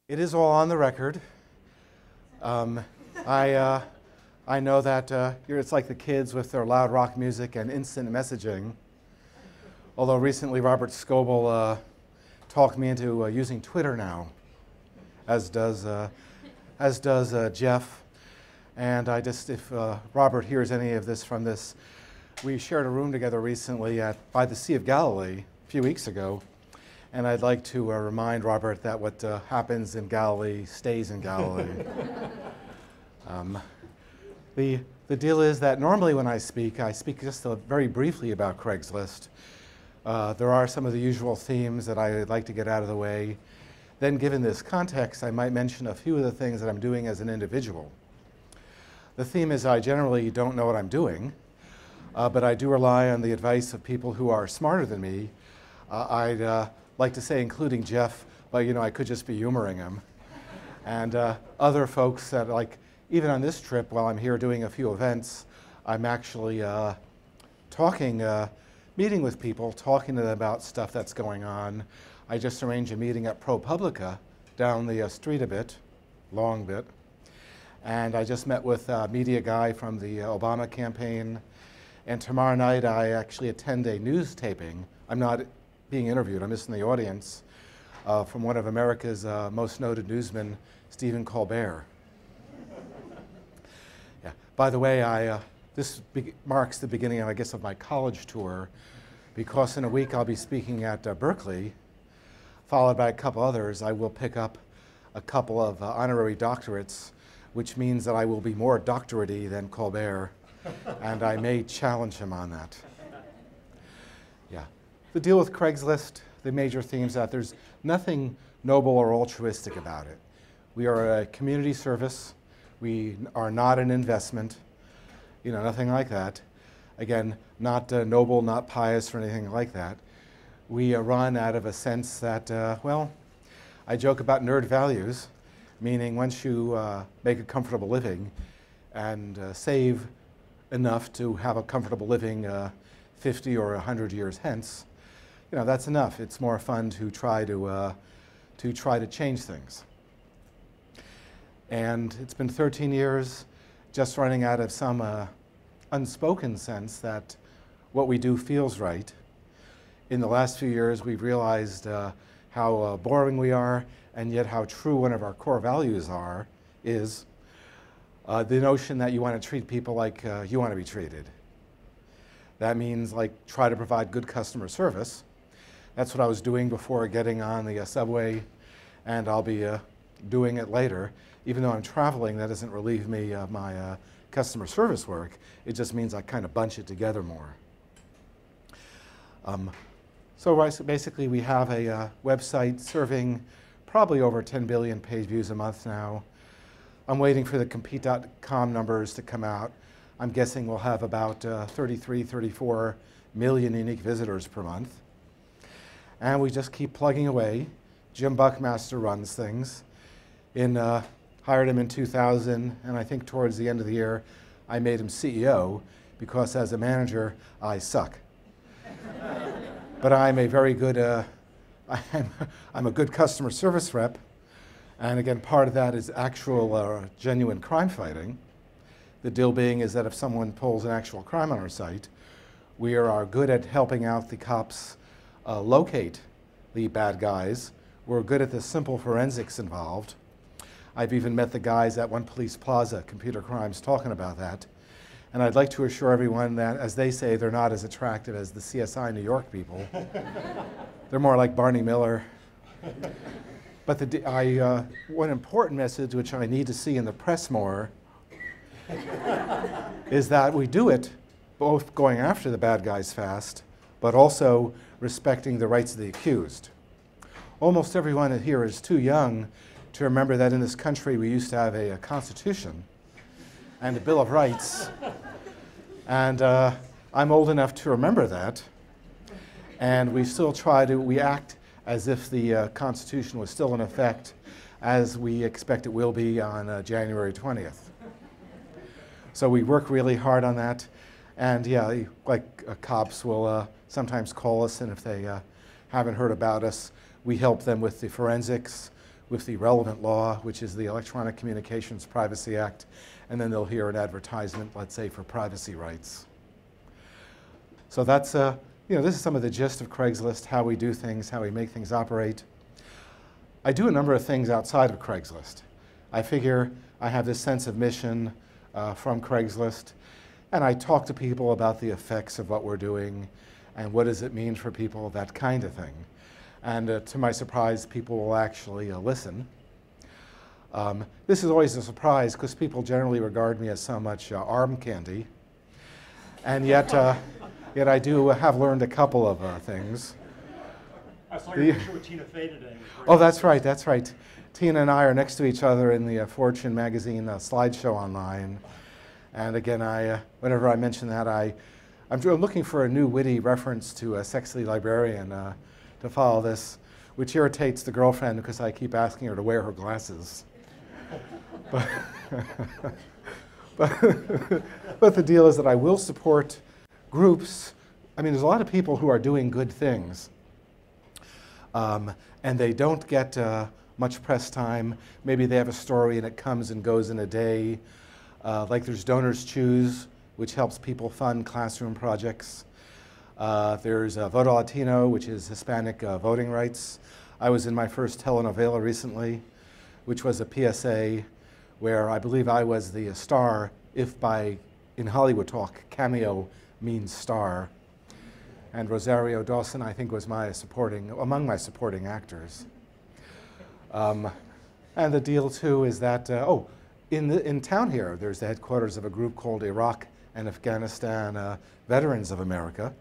It is all on the record. I know that it's like the kids with their loud rock music and instant messaging. Although recently Robert Scoble talked me into using Twitter now, as does Jeff. And if Robert hears any of this from this, we shared a room together recently by the Sea of Galilee a few weeks ago. And I'd like to remind Robert that what happens in Galilee stays in Galilee. The deal is that normally when I speak just very briefly about Craigslist. There are some of the usual themes that I'd like to get out of the way. Then given this context, I might mention a few of the things that I'm doing as an individual. The theme is I generally don't know what I'm doing, but I do rely on the advice of people who are smarter than me. I'd like to say including Jeff, but I could just be humoring him. And other folks that even on this trip while I'm here doing a few events, I'm actually meeting with people, talking to them about stuff that's going on. I just arranged a meeting at ProPublica down the street a bit, long bit. And I just met with a media guy from the Obama campaign. And tomorrow night I actually attend a news taping. I'm not being interviewed, I'm just in the audience, from one of America's most noted newsmen, Stephen Colbert. Yeah. By the way, this marks the beginning, I guess, of my college tour, because in a week I'll be speaking at Berkeley, followed by a couple others. I will pick up a couple of honorary doctorates, which means that I will be more doctorate-y than Colbert, and I may challenge him on that. Yeah. The deal with Craigslist, the major themes that there's nothing noble or altruistic about it. We are a community service. We are not an investment. Nothing like that. Again, not noble, not pious, or anything like that. We run out of a sense that, I joke about nerd values, meaning once you make a comfortable living and save enough to have a comfortable living 50 or 100 years hence, that's enough. It's more fun to try to change things. And it's been 13 years just running out of some unspoken sense that what we do feels right. In the last few years, we've realized how boring we are, and yet how true one of our core values is the notion that you want to treat people like you want to be treated. That means try to provide good customer service. That's what I was doing before getting on the subway, and I'll be doing it later. Even though I'm traveling, that doesn't relieve me of my customer service work. It just means I kind of bunch it together more. So basically we have a website serving probably over 10 billion page views a month now. I'm waiting for the compete.com numbers to come out. I'm guessing we'll have about 33, 34 million unique visitors per month. And we just keep plugging away. Jim Buckmaster runs things. Hired him in 2000, and I think towards the end of the year, I made him CEO, because as a manager, I suck. But I'm a very good, I'm a good customer service rep, and again, part of that is actual genuine crime fighting. The deal being is that if someone pulls an actual crime on our site, we are good at helping out the cops locate the bad guys. We're good at the simple forensics involved. I've even met the guys at One Police Plaza, Computer Crimes, talking about that. And I'd like to assure everyone that, as they say, they're not as attractive as the CSI New York people. They're more like Barney Miller. But one important message, which I need to see in the press more, is that we do it both going after the bad guys fast, but also respecting the rights of the accused. Almost everyone here is too young to remember that in this country we used to have a Constitution and a Bill of Rights. And I'm old enough to remember that. And we still we act as if the Constitution was still in effect, as we expect it will be on January 20th. So we work really hard on that. And yeah, cops will sometimes call us, and if they haven't heard about us, we help them with the forensics. with the relevant law, which is the Electronic Communications Privacy Act, and then they'll hear an advertisement, let's say, for privacy rights. So that's, this is some of the gist of Craigslist, how we do things, how we make things operate. I do a number of things outside of Craigslist. I figure I have this sense of mission from Craigslist, and I talk to people about the effects of what we're doing and what does it mean for people, that kind of thing. And to my surprise, people will actually listen. This is always a surprise because people generally regard me as so much arm candy. And yet, yet I do have learned a couple of things. I saw your picture with Tina Fey today. Oh, that's right, that's right. Tina and I are next to each other in the Fortune magazine slideshow online. And again, whenever I mention that, I'm looking for a new witty reference to a sexy librarian to follow this, which irritates the girlfriend because I keep asking her to wear her glasses. But the deal is that I will support groups. I mean, there's a lot of people who are doing good things, and they don't get much press time. Maybe they have a story and it comes and goes in a day. Like there's Donors Choose, which helps people fund classroom projects. There's Voto Latino, which is Hispanic voting rights. I was in my first telenovela recently, which was a PSA where I believe I was the star, if in Hollywood talk, cameo means star. And Rosario Dawson, I think, was among my supporting actors. And the deal, too, is that, in town here, there's the headquarters of a group called Iraq and Afghanistan Veterans of America.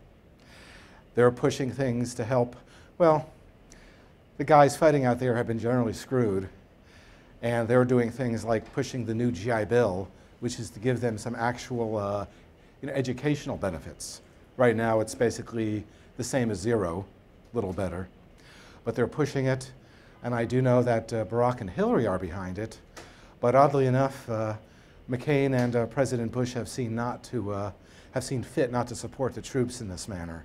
They're pushing things to help. Well, the guys fighting out there have been generally screwed, and they're doing things like pushing the new GI Bill, which is to give them some actual educational benefits. Right now, it's basically the same as zero, a little better. But they're pushing it, and I do know that Barack and Hillary are behind it. But oddly enough, McCain and President Bush have seen fit not to support the troops in this manner.